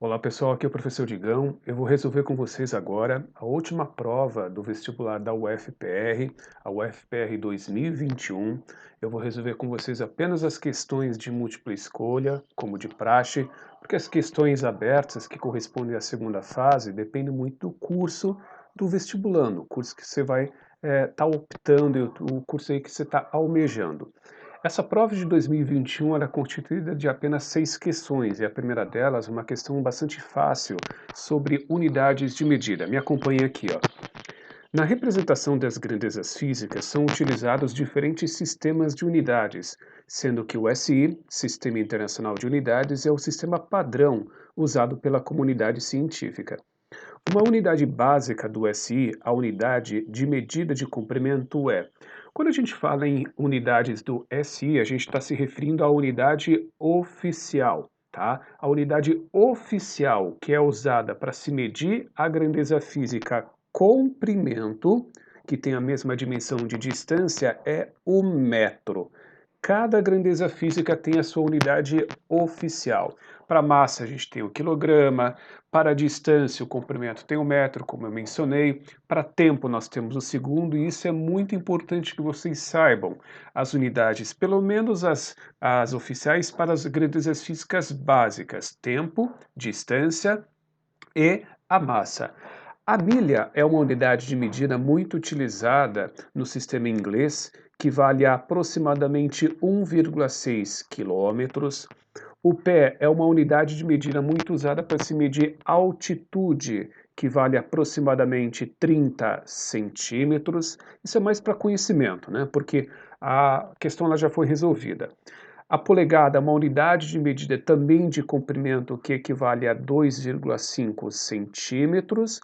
Olá pessoal, aqui é o professor Digão. Eu vou resolver com vocês agora a última prova do vestibular da UFPR, a UFPR 2021. Eu vou resolver com vocês apenas as questões de múltipla escolha, como de praxe, porque as questões abertas que correspondem à segunda fase dependem muito do curso do vestibulando, o curso que você vai estar optando e o curso aí que você está almejando. Essa prova de 2021 era constituída de apenas 6 questões, e a primeira delas, uma questão bastante fácil sobre unidades de medida. Me acompanhe aqui, ó. Na representação das grandezas físicas são utilizados diferentes sistemas de unidades, sendo que o SI, Sistema Internacional de Unidades, é o sistema padrão usado pela comunidade científica. Uma unidade básica do SI, a unidade de medida de comprimento é. Quando a gente fala em unidades do SI, a gente está se referindo à unidade oficial, tá? A unidade oficial que é usada para se medir a grandeza física comprimento, que tem a mesma dimensão de distância, é o metro. Cada grandeza física tem a sua unidade oficial. Para massa a gente tem o quilograma, para a distância o comprimento tem o metro, como eu mencionei, para tempo nós temos o segundo, e isso é muito importante que vocês saibam. As unidades, pelo menos as oficiais, para as grandezas físicas básicas, tempo, distância e a massa. A milha é uma unidade de medida muito utilizada no sistema inglês, que vale a aproximadamente 1,6 quilômetros. O pé é uma unidade de medida muito usada para se medir altitude, que vale aproximadamente 30 centímetros. Isso é mais para conhecimento, né? Porque a questão ela já foi resolvida. A polegada é uma unidade de medida também de comprimento que equivale a 2,5 centímetros.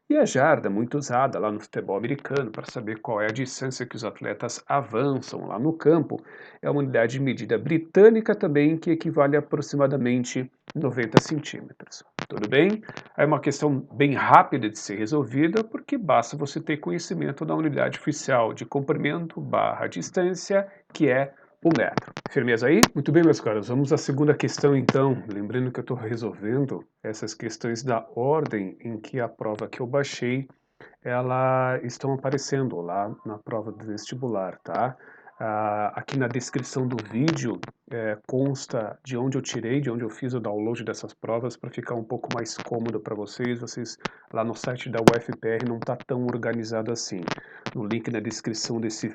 E a jarda, muito usada lá no futebol americano para saber qual é a distância que os atletas avançam lá no campo, é uma unidade de medida britânica também que equivale a aproximadamente 90 centímetros. Tudo bem? É uma questão bem rápida de ser resolvida porque basta você ter conhecimento da unidade oficial de comprimento barra distância, que é o metro. Firmeza aí? Muito bem, meus caros. Vamos à segunda questão, então. Lembrando que eu estou resolvendo essas questões da ordem em que a prova que eu baixei, elas estão aparecendo lá na prova do vestibular, tá? Aqui na descrição do vídeo consta de onde eu tirei, de onde eu fiz o download dessas provas para ficar um pouco mais cômodo para vocês. Vocês lá no site da UFPR não está tão organizado assim. No link na descrição desse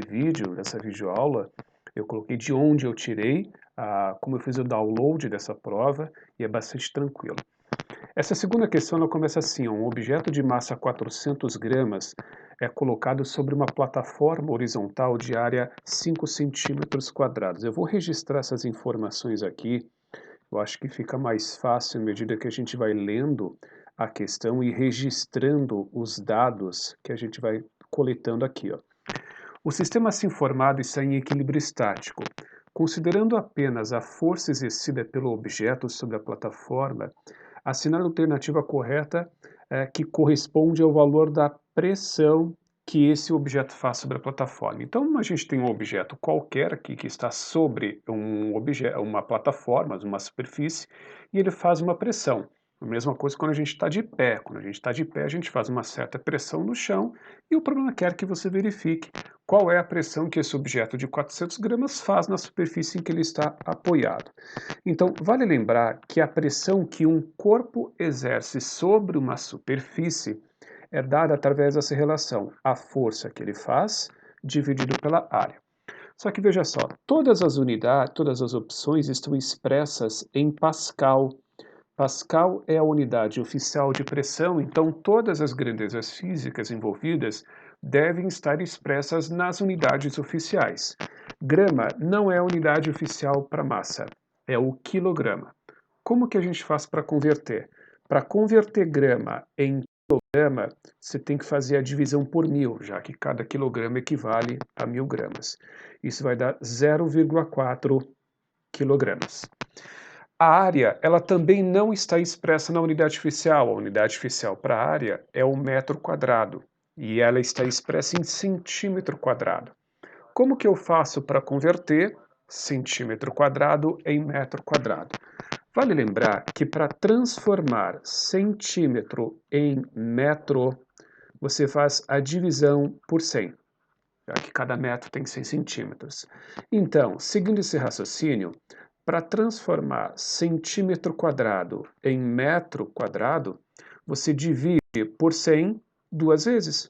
vídeo, dessa videoaula, eu coloquei de onde eu tirei, como eu fiz o download dessa prova, e é bastante tranquilo. Essa segunda questão ela começa assim: um objeto de massa 400 gramas é colocado sobre uma plataforma horizontal de área 5 centímetros quadrados. Eu vou registrar essas informações aqui, eu acho que fica mais fácil à medida que a gente vai lendo a questão e registrando os dados que a gente vai coletando aqui, ó. O sistema assim formado está em equilíbrio estático. Considerando apenas a força exercida pelo objeto sobre a plataforma, assinar a alternativa correta que corresponde ao valor da pressão que esse objeto faz sobre a plataforma. Então, a gente tem um objeto qualquer aqui que está sobre uma plataforma, uma superfície, e ele faz uma pressão. A mesma coisa quando a gente está de pé. Quando a gente está de pé, a gente faz uma certa pressão no chão e o problema quer que você verifique qual é a pressão que esse objeto de 400 gramas faz na superfície em que ele está apoiado. Então, vale lembrar que a pressão que um corpo exerce sobre uma superfície é dada através dessa relação, a força que ele faz dividido pela área. Só que veja só, todas as unidades, todas as opções estão expressas em Pascal. Pascal é a unidade oficial de pressão, então todas as grandezas físicas envolvidas devem estar expressas nas unidades oficiais. Grama não é a unidade oficial para massa, é o quilograma. Como que a gente faz para converter? Para converter grama em quilograma, você tem que fazer a divisão por 1000, já que cada quilograma equivale a 1000 gramas. Isso vai dar 0,4 quilogramas. A área, ela também não está expressa na unidade oficial. A unidade oficial para a área é o metro quadrado e ela está expressa em centímetro quadrado. Como que eu faço para converter centímetro quadrado em metro quadrado? Vale lembrar que para transformar centímetro em metro, você faz a divisão por 100, já que cada metro tem 100 centímetros. Então, seguindo esse raciocínio, para transformar centímetro quadrado em metro quadrado, você divide por 100 duas vezes.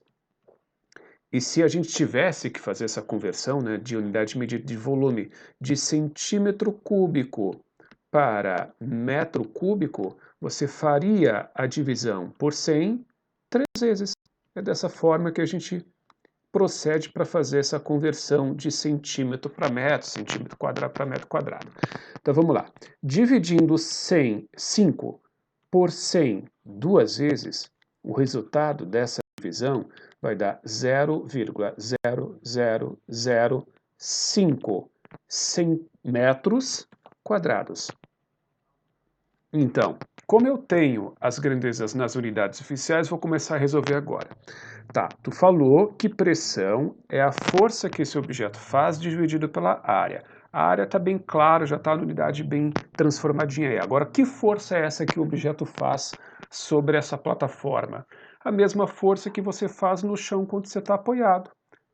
E se a gente tivesse que fazer essa conversão, né, de unidade de medida de volume de centímetro cúbico para metro cúbico, você faria a divisão por 100 três vezes. É dessa forma que a gente procede para fazer essa conversão de centímetro para metro, centímetro quadrado para metro quadrado. Então vamos lá. Dividindo 5 por 100 duas vezes, o resultado dessa divisão vai dar 0,0005 metros quadrados. Então, como eu tenho as grandezas nas unidades oficiais, vou começar a resolver agora. Tá, tu falou que pressão é a força que esse objeto faz dividido pela área. A área está bem clara, já está na unidade bem transformadinha aí. Agora, que força é essa que o objeto faz sobre essa plataforma? A mesma força que você faz no chão quando você está apoiado.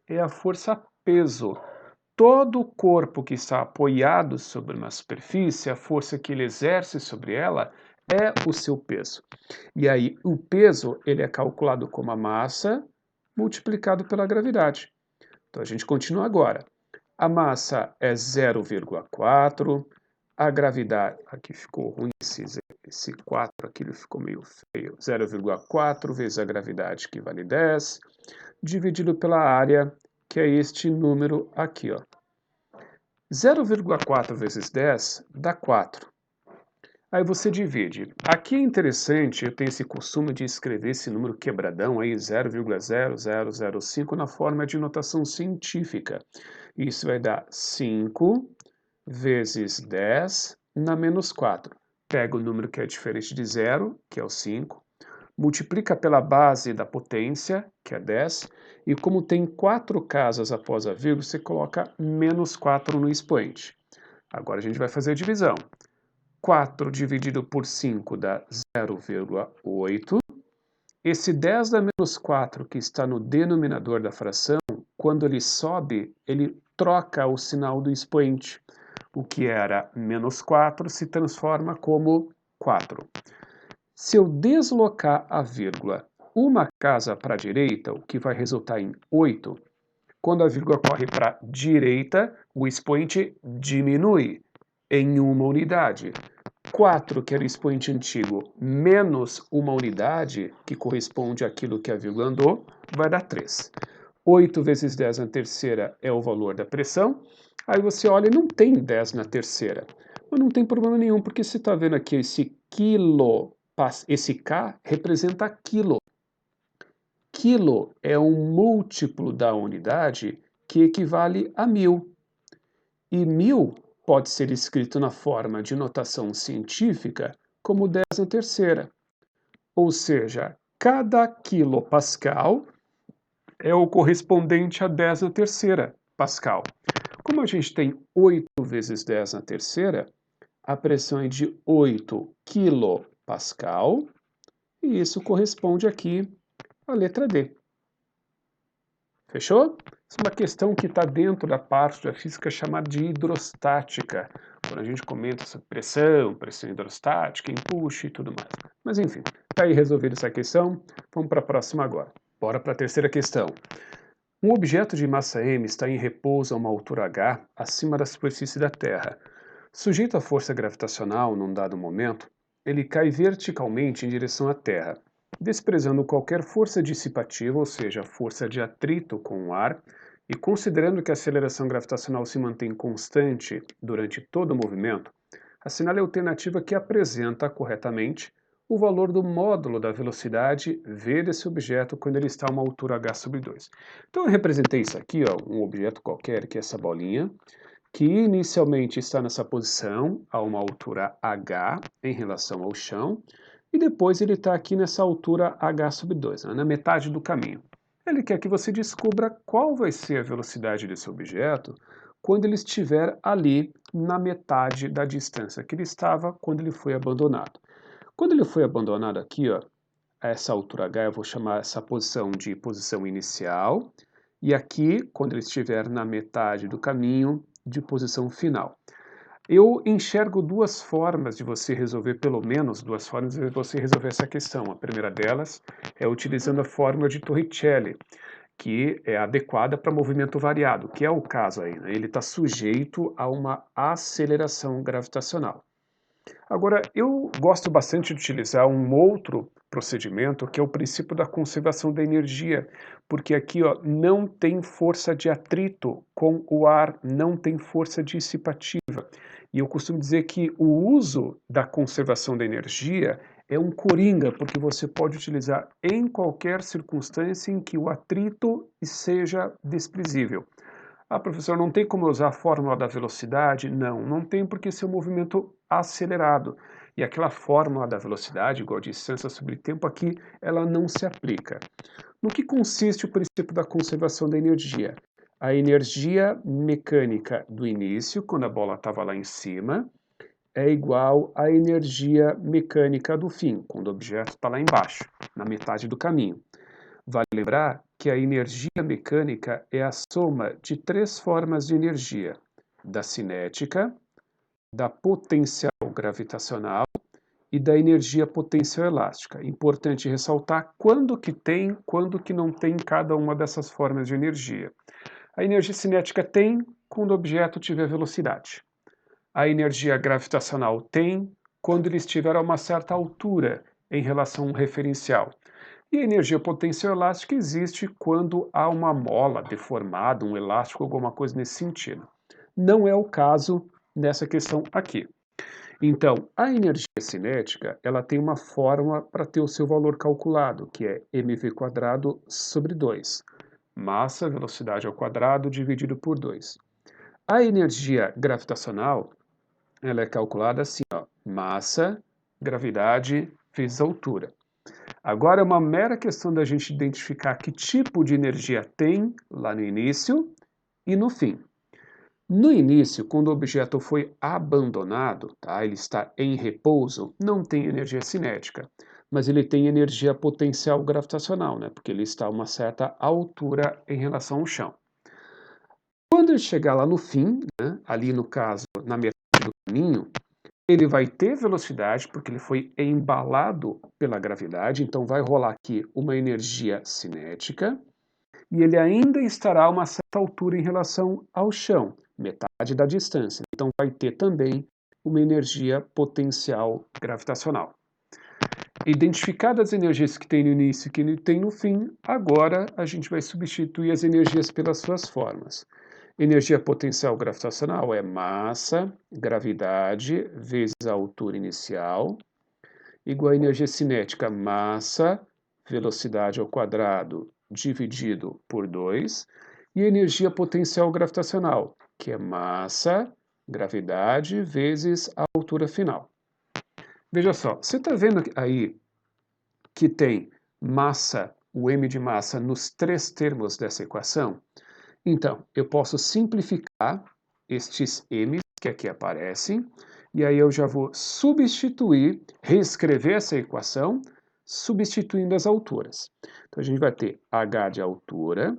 É a força peso. Todo o corpo que está apoiado sobre uma superfície, a força que ele exerce sobre ela é o seu peso. E aí o peso ele é calculado como a massa multiplicado pela gravidade. Então a gente continua agora. A massa é 0,4, a gravidade, aqui ficou ruim esse 4 aqui ele ficou meio feio, 0,4 vezes a gravidade que vale 10, dividido pela área, que é este número aqui, ó. 0,4 vezes 10 dá 4. Aí você divide. Aqui é interessante, eu tenho esse costume de escrever esse número quebradão aí, 0,0005, na forma de notação científica. Isso vai dar 5 vezes 10 na menos 4. Pega o número que é diferente de 0, que é o 5, multiplica pela base da potência, que é 10, e como tem 4 casas após a vírgula, você coloca menos 4 no expoente. Agora a gente vai fazer a divisão. 4 dividido por 5 dá 0,8. Esse 10 da menos 4 que está no denominador da fração, quando ele sobe, ele troca o sinal do expoente. O que era menos 4 se transforma como 4. Se eu deslocar a vírgula uma casa para a direita, o que vai resultar em 8, quando a vírgula corre para a direita, o expoente diminui em uma unidade. 4, que era o expoente antigo, menos uma unidade, que corresponde àquilo que a vírgula andou, vai dar 3. 8 vezes 10 na terceira é o valor da pressão. Aí você olha e não tem 10 na terceira. Mas não tem problema nenhum, porque você está vendo aqui esse quilo, esse K representa quilo. Quilo é um múltiplo da unidade que equivale a 1000. E 1000 pode ser escrito na forma de notação científica como 10 na terceira. Ou seja, cada quilopascal é o correspondente a 10 na terceira pascal. Como a gente tem 8 vezes 10 na terceira, a pressão é de 8 quilopascal, e isso corresponde aqui à letra D. Fechou? Isso é uma questão que está dentro da parte da física chamada de hidrostática, quando a gente comenta sobre pressão, pressão hidrostática, empuxo e tudo mais. Mas enfim, está aí resolvida essa questão, vamos para a próxima agora. Bora para a terceira questão. Um objeto de massa m está em repouso a uma altura h acima da superfície da Terra. Sujeito à força gravitacional num dado momento, ele cai verticalmente em direção à Terra, desprezando qualquer força dissipativa, ou seja, força de atrito com o ar, e considerando que a aceleração gravitacional se mantém constante durante todo o movimento, assinale a alternativa que apresenta corretamente o valor do módulo da velocidade v desse objeto quando ele está a uma altura h sobre 2. Então eu representei isso aqui, ó, um objeto qualquer, que é essa bolinha, que inicialmente está nessa posição, a uma altura h em relação ao chão, e depois ele está aqui nessa altura h sobre 2, né, na metade do caminho. Ele quer que você descubra qual vai ser a velocidade desse objeto quando ele estiver ali na metade da distância que ele estava quando ele foi abandonado. Quando ele foi abandonado aqui, ó, a essa altura H, eu vou chamar essa posição de posição inicial, e aqui, quando ele estiver na metade do caminho, de posição final. Eu enxergo duas formas de você resolver, pelo menos duas formas de você resolver essa questão. A primeira delas é utilizando a fórmula de Torricelli, que é adequada para movimento variado, que é o caso aí, né? Ele está sujeito a uma aceleração gravitacional. Agora, eu gosto bastante de utilizar um outro procedimento, que é o princípio da conservação da energia, porque aqui, ó, não tem força de atrito com o ar, não tem força dissipativa. E eu costumo dizer que o uso da conservação da energia é um coringa, porque você pode utilizar em qualquer circunstância em que o atrito seja desprezível. Ah, professor, não tem como usar a fórmula da velocidade? Não, não tem porque esse é um movimento acelerado. E aquela fórmula da velocidade, igual a distância sobre tempo aqui, ela não se aplica. No que consiste o princípio da conservação da energia? A energia mecânica do início, quando a bola estava lá em cima, é igual à energia mecânica do fim, quando o objeto está lá embaixo, na metade do caminho. Vale lembrar que a energia mecânica é a soma de três formas de energia: da cinética, da potencial gravitacional e da energia potencial elástica. Importante ressaltar quando que tem, quando que não tem cada uma dessas formas de energia. A energia cinética tem quando o objeto tiver velocidade. A energia gravitacional tem quando ele estiver a uma certa altura em relação a um referencial. E a energia potencial elástica existe quando há uma mola deformada, um elástico, alguma coisa nesse sentido. Não é o caso nessa questão aqui. Então, a energia cinética, ela tem uma fórmula para ter o seu valor calculado, que é mv² sobre 2. Massa, velocidade ao quadrado, dividido por 2. A energia gravitacional, ela é calculada assim, ó, massa, gravidade, vezes altura. Agora é uma mera questão da gente identificar que tipo de energia tem lá no início e no fim. No início, quando o objeto foi abandonado, tá, ele está em repouso, não tem energia cinética, mas ele tem energia potencial gravitacional, né, porque ele está a uma certa altura em relação ao chão. Quando ele chegar lá no fim, né, ali no caso, na metade do caminho, ele vai ter velocidade, porque ele foi embalado pela gravidade, então vai rolar aqui uma energia cinética, e ele ainda estará a uma certa altura em relação ao chão, metade da distância. Então vai ter também uma energia potencial gravitacional. Identificadas as energias que tem no início e que tem no fim, agora a gente vai substituir as energias pelas suas formas. Energia potencial gravitacional é massa, gravidade, vezes a altura inicial, igual a energia cinética, massa, velocidade ao quadrado, dividido por 2, e energia potencial gravitacional, que é massa, gravidade, vezes a altura final. Veja só, você está vendo aí que tem massa, o m de massa, nos três termos dessa equação? Então, eu posso simplificar estes m's que aqui aparecem, e aí eu já vou substituir, reescrever essa equação, substituindo as alturas. Então, a gente vai ter h de altura,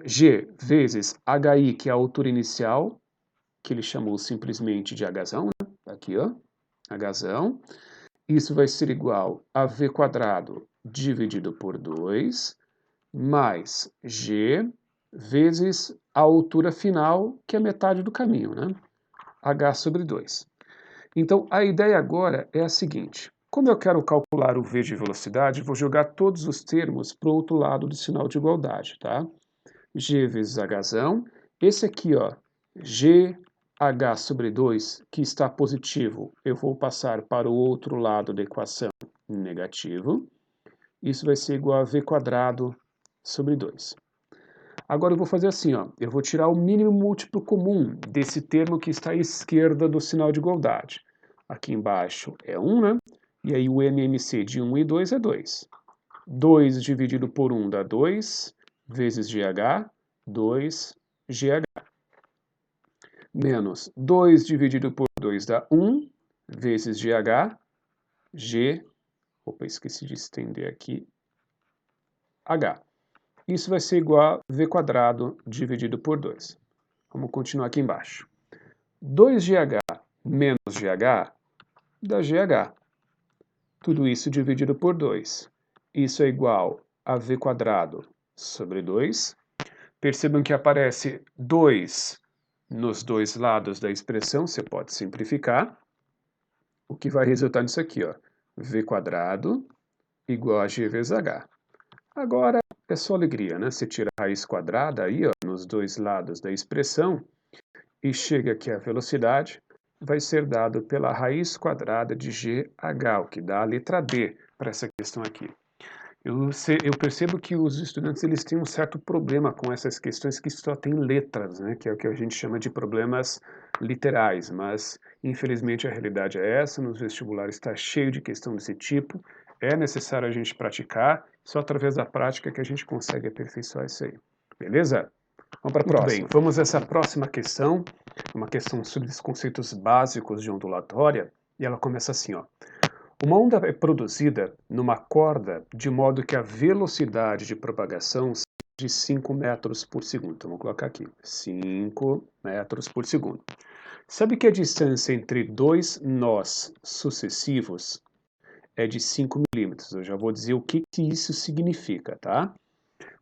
g vezes hi, que é a altura inicial, que ele chamou simplesmente de hzão, né? Aqui, ó, hzão. Isso vai ser igual a v² dividido por 2, mais g vezes a altura final, que é metade do caminho, né? H sobre 2. Então, a ideia agora é a seguinte. Como eu quero calcular o v de velocidade, vou jogar todos os termos para o outro lado do sinal de igualdade, tá? G vezes hzão. Esse aqui, ó, gh sobre 2, que está positivo, eu vou passar para o outro lado da equação negativo. Isso vai ser igual a v² sobre 2. Agora eu vou fazer assim, ó, eu vou tirar o mínimo múltiplo comum desse termo que está à esquerda do sinal de igualdade. Aqui embaixo é 1, né? E aí o MMC de 1 e 2 é 2. 2 dividido por 1 dá 2, vezes GH, 2GH. menos 2 dividido por 2 dá 1, vezes GH, opa, esqueci de estender aqui, H. Isso vai ser igual a V² dividido por 2. Vamos continuar aqui embaixo. 2GH menos GH dá GH. Tudo isso dividido por 2. Isso é igual a V² sobre 2. Percebam que aparece 2 nos dois lados da expressão, você pode simplificar. O que vai resultar nisso aqui, ó, V² igual a G vezes H. Agora é só alegria, né? Você tira a raiz quadrada aí, ó, nos dois lados da expressão e chega aqui a velocidade, vai ser dado pela raiz quadrada de GH, o que dá a letra B para essa questão aqui. Eu percebo que os estudantes eles têm um certo problema com essas questões que só têm letras, né? Que é o que a gente chama de problemas literais, mas infelizmente a realidade é essa, nos vestibulares está cheio de questão desse tipo, é necessário a gente praticar, só através da prática que a gente consegue aperfeiçoar isso aí, beleza? Vamos para a próxima. Muito bem, vamos a essa próxima questão, uma questão sobre os conceitos básicos de ondulatória, e ela começa assim, ó. Uma onda é produzida numa corda de modo que a velocidade de propagação seja de 5 metros por segundo. Então, vamos colocar aqui, 5 metros por segundo. Sabe que a distância entre dois nós sucessivos é de 5 milímetros. Eu já vou dizer o que isso significa, tá?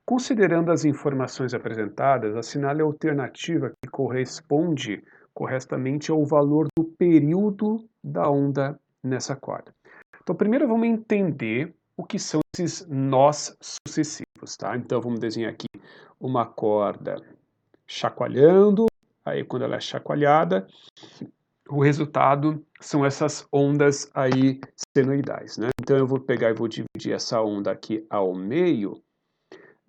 Considerando as informações apresentadas, assinale a alternativa que corresponde corretamente ao valor do período da onda nessa corda. Então, primeiro vamos entender o que são esses nós sucessivos, tá? Então, vamos desenhar aqui uma corda chacoalhando, aí quando ela é chacoalhada, o resultado são essas ondas aí senoidais, né? Então, eu vou pegar e vou dividir essa onda aqui ao meio.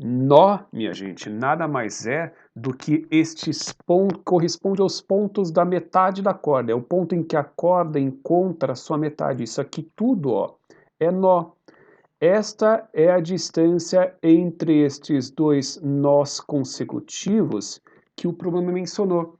Nó, minha gente, nada mais é do que estes pontos, corresponde aos pontos da metade da corda, é o ponto em que a corda encontra a sua metade. Isso aqui tudo, ó, é nó. Esta é a distância entre estes dois nós consecutivos que o problema mencionou.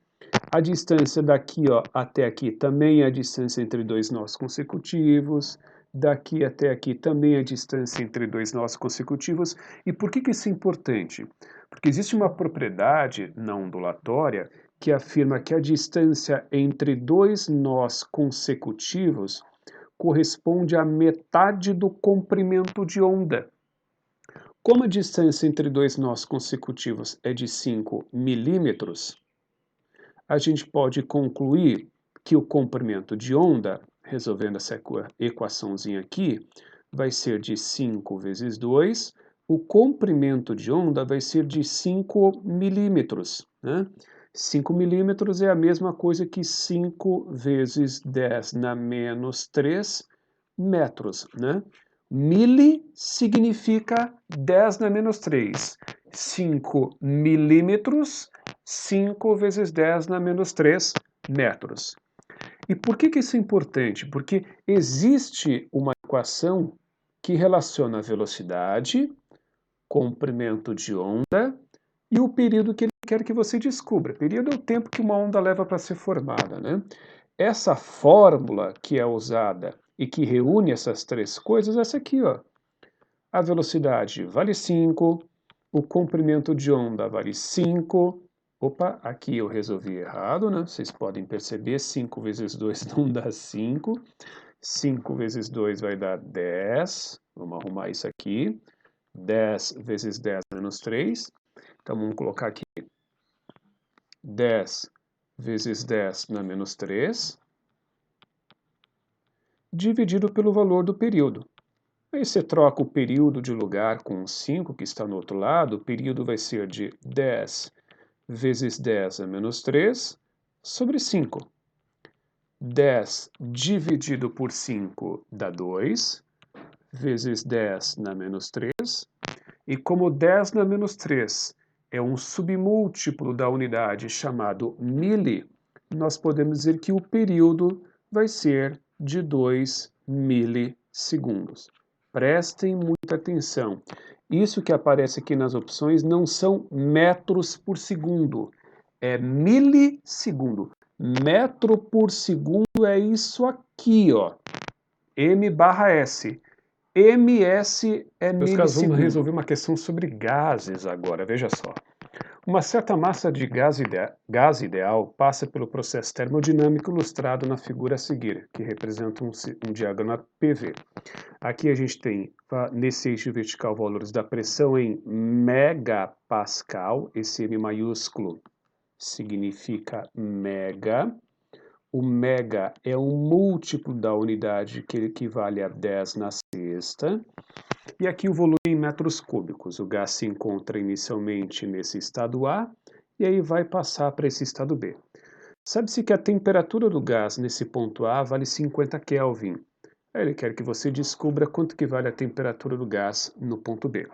A distância daqui, ó, até aqui também é a distância entre dois nós consecutivos. Daqui até aqui também é a distância entre dois nós consecutivos. E por que isso é importante? Porque existe uma propriedade na ondulatória que afirma que a distância entre dois nós consecutivos corresponde à metade do comprimento de onda. Como a distância entre dois nós consecutivos é de 5 milímetros, a gente pode concluir que o comprimento de onda, resolvendo essa equaçãozinha aqui, vai ser de 5 vezes 2, o comprimento de onda vai ser de 5 milímetros, né? 5 milímetros é a mesma coisa que 5 vezes 10 na menos 3 metros, né? Mili significa 10 na menos 3. 5 milímetros, 5 vezes 10 na menos 3 metros. E por que isso é importante? Porque existe uma equação que relaciona a velocidade, comprimento de onda e o período que ele quer que você descubra. Período é o tempo que uma onda leva para ser formada, né? Essa fórmula que é usada e que reúne essas três coisas, essa aqui, ó. A velocidade vale 5, o comprimento de onda vale 5. Opa, aqui eu resolvi errado, né? Vocês podem perceber, 5 vezes 2 não dá 5. 5 vezes 2 vai dar 10. Vamos arrumar isso aqui. 10 vezes 10 menos 3. Então, vamos colocar aqui 10 vezes 10 na menos 3, dividido pelo valor do período. Aí você troca o período de lugar com 5, que está no outro lado, o período vai ser de 10 vezes 10 a menos 3, sobre 5. 10 dividido por 5 dá 2, vezes 10 na menos 3, e como 10 na menos 3 é um submúltiplo da unidade chamado mili, nós podemos dizer que o período vai ser de 2 milissegundos. Prestem muita atenção. Isso que aparece aqui nas opções não são metros por segundo, é milissegundo. Metro por segundo é isso aqui, ó. M/S. ms é Meus caros, vamos milissegundo. resolver uma questão sobre gases agora, veja só. Uma certa massa de gás ideal passa pelo processo termodinâmico ilustrado na figura a seguir, que representa um diagrama PV. Aqui a gente tem, nesse eixo vertical, valores da pressão em megapascal, esse M maiúsculo significa mega. O mega é um múltiplo da unidade que equivale a 10 na sexta. E aqui o volume em metros cúbicos. O gás se encontra inicialmente nesse estado A e aí vai passar para esse estado B. Sabe-se que a temperatura do gás nesse ponto A vale 50 Kelvin. Aí ele quer que você descubra quanto que vale a temperatura do gás no ponto B.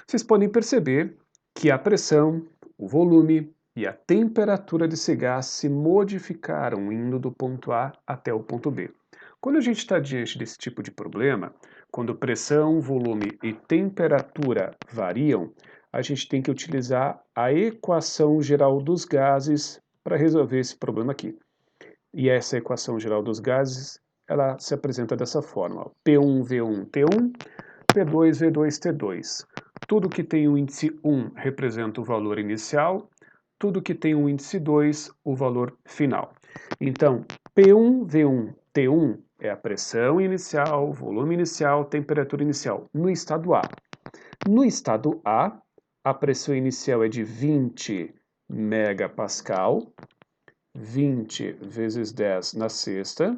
Vocês podem perceber que a pressão, o volume e a temperatura desse gás se modificaram indo do ponto A até o ponto B. Quando a gente está diante desse tipo de problema, quando pressão, volume e temperatura variam, a gente tem que utilizar a equação geral dos gases para resolver esse problema aqui. E essa equação geral dos gases, ela se apresenta dessa forma: P1V1T1, P2V2T2. Tudo que tem o índice 1 representa o valor inicial, tudo que tem o índice 2, o valor final. Então, P1V1T1 é a pressão inicial, volume inicial, temperatura inicial, no estado A. No estado A, a pressão inicial é de 20 megapascal, 20 vezes 10 na sexta,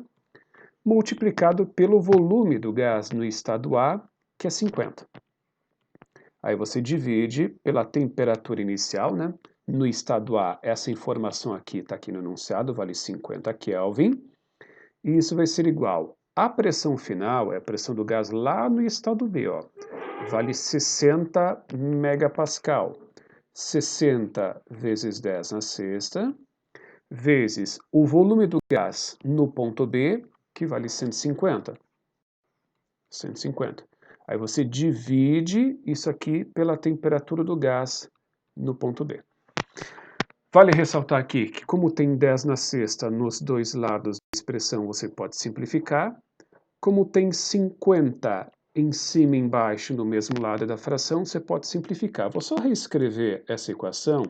multiplicado pelo volume do gás no estado A, que é 50. Aí você divide pela temperatura inicial, né? No estado A, essa informação aqui está aqui no enunciado, vale 50 Kelvin. E isso vai ser igual à pressão final, é a pressão do gás lá no estado B, ó, vale 60 megapascal. 60 vezes 10 na sexta, vezes o volume do gás no ponto B, que vale 150. 150. Aí você divide isso aqui pela temperatura do gás no ponto B. Vale ressaltar aqui que como tem 10 na sexta nos dois lados da expressão, você pode simplificar. Como tem 50 em cima e embaixo no mesmo lado da fração, você pode simplificar. Vou só reescrever essa equação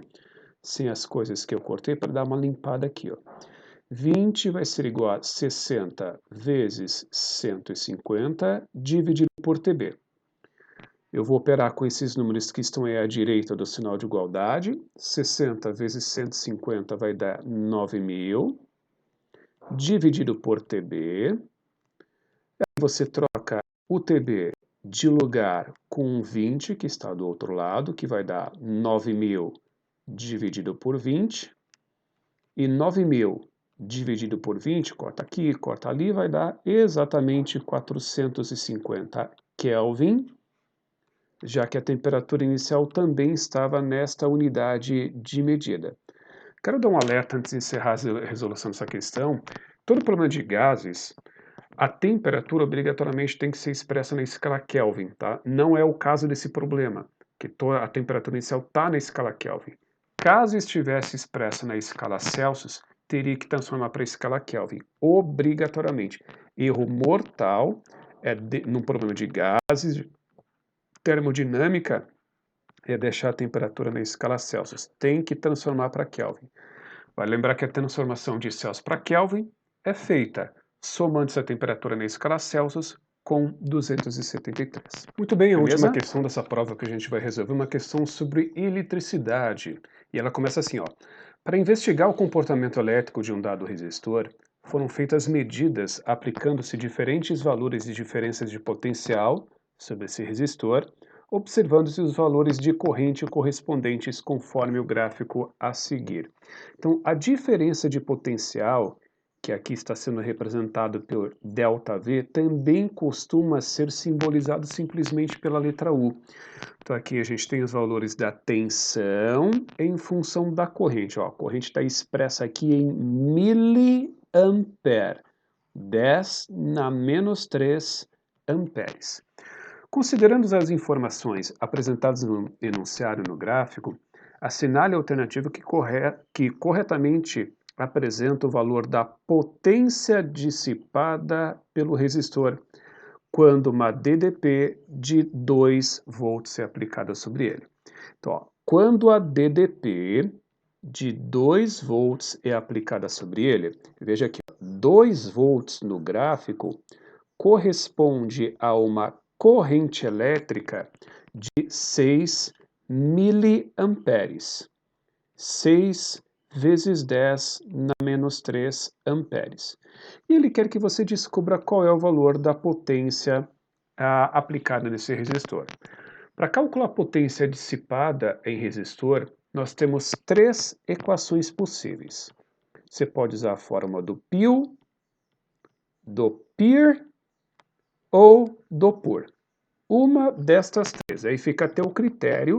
sem as coisas que eu cortei para dar uma limpada aqui, ó. 20 vai ser igual a 60 vezes 150 dividido por TB. Eu vou operar com esses números que estão aí à direita do sinal de igualdade. 60 vezes 150 vai dar 9.000, dividido por TB. Aí você troca o TB de lugar com 20, que está do outro lado, que vai dar 9.000 dividido por 20. E 9.000 dividido por 20, corta aqui, corta ali, vai dar exatamente 450 Kelvin, já que a temperatura inicial também estava nesta unidade de medida. Quero dar um alerta antes de encerrar a resolução dessa questão. Todo problema de gases, a temperatura obrigatoriamente tem que ser expressa na escala Kelvin, tá? Não é o caso desse problema, que a temperatura inicial está na escala Kelvin. Caso estivesse expressa na escala Celsius, teria que transformar para a escala Kelvin, obrigatoriamente. Erro mortal num problema de gases, termodinâmica, é deixar a temperatura na escala Celsius. Tem que transformar para Kelvin. Vai lembrar que a transformação de Celsius para Kelvin é feita somando essa temperatura na escala Celsius com 273. Muito bem, a última questão dessa prova que a gente vai resolver é uma questão sobre eletricidade. E ela começa assim, ó. Para investigar o comportamento elétrico de um dado resistor, foram feitas medidas aplicando-se diferentes valores de diferenças de potencial sobre esse resistor, observando-se os valores de corrente correspondentes conforme o gráfico a seguir. Então, a diferença de potencial, que aqui está sendo representado por ΔV, também costuma ser simbolizado simplesmente pela letra U. Então, aqui a gente tem os valores da tensão em função da corrente. Ó, a corrente está expressa aqui em miliampere, 10 na menos 3 amperes. Considerando as informações apresentadas no enunciado no gráfico, assinale a alternativa que corretamente apresenta o valor da potência dissipada pelo resistor quando uma DDP de 2 volts é aplicada sobre ele. Então, ó, quando a DDP de 2 volts é aplicada sobre ele, veja aqui, 2 volts no gráfico corresponde a uma corrente elétrica de 6 miliamperes. 6 vezes 10 na menos 3 amperes. E ele quer que você descubra qual é o valor da potência aplicada nesse resistor. Para calcular a potência dissipada em resistor, nós temos 3 equações possíveis. Você pode usar a fórmula do Pio, do PIR ou do PUR. Uma destas 3, aí fica a teu critério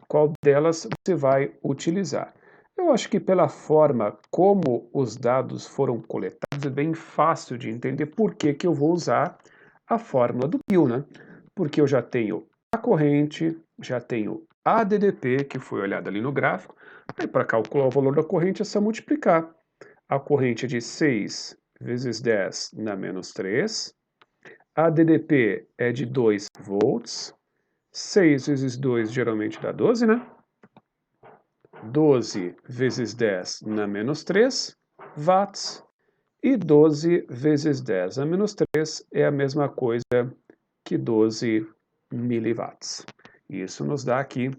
qual delas você vai utilizar. Eu acho que pela forma como os dados foram coletados, é bem fácil de entender por que eu vou usar a fórmula do Pio, né? Porque eu já tenho a corrente, já tenho a DDP, que foi olhada ali no gráfico, e para calcular o valor da corrente é só multiplicar. A corrente é de 6 vezes 10 na menos 3, a DDP é de 2 volts, 6 vezes 2 geralmente dá 12, né? 12 vezes 10 na menos 3 watts. E 12 vezes 10 a menos 3 é a mesma coisa que 12 miliwatts. Isso nos dá aqui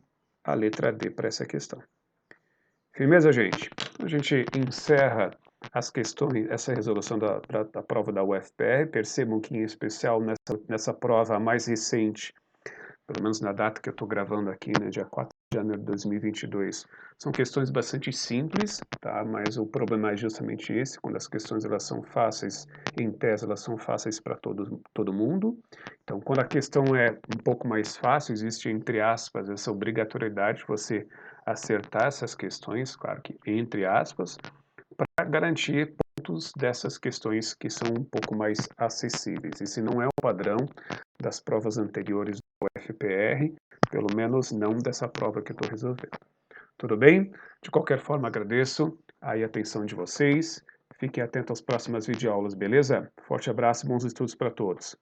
a letra D para essa questão. Firmeza, gente? A gente encerra as questões, essa resolução da prova da UFPR. Percebam que, em especial, nessa prova mais recente, pelo menos na data que eu estou gravando aqui, né, dia 4 de janeiro de 2022, são questões bastante simples, tá? Mas o problema é justamente esse, quando as questões elas são fáceis, em tese elas são fáceis para todo mundo. Então, quando a questão é um pouco mais fácil, existe, entre aspas, essa obrigatoriedade de você acertar essas questões, claro que entre aspas, para garantir pontos dessas questões que são um pouco mais acessíveis. Esse não é o padrão das provas anteriores do UFPR, pelo menos não dessa prova que eu estou resolvendo. Tudo bem? De qualquer forma, agradeço aí a atenção de vocês. Fiquem atentos às próximas videoaulas, beleza? Forte abraço e bons estudos para todos.